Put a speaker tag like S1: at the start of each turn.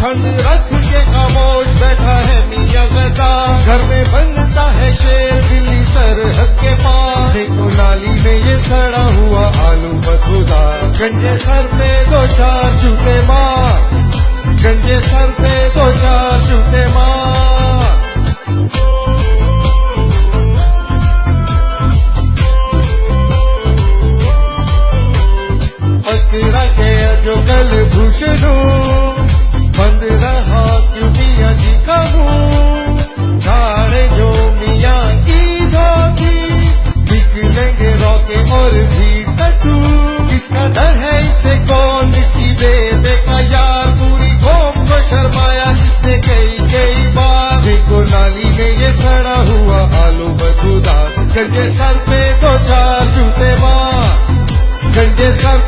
S1: ठंड रख के खामोश बैठा है मियां गदा। घर में बनता है शेर दिल्ली सरहद के पास। देखो नाली में ये सड़ा हुआ आलू बदबूदार। गंजे सर पे दो चार जूते मार, गंजे सर पे दो चार जूते मार। पकड़ा गया जो कल भूषणू, बंद रहा क्यों मियां जी का मुंह। झाड़े जो मियां की धोती, निकलेंगे रॉके और भी टट्टू। किसका डर है इसे कौन, इसकी बेबे का यार। पूरी कौम को शर्माया इसने कई बार। देखो नाली में ये सड़ा हुआ आलू बदबूदार। गंजे सर पे दो चार जूते मार, गंजे सर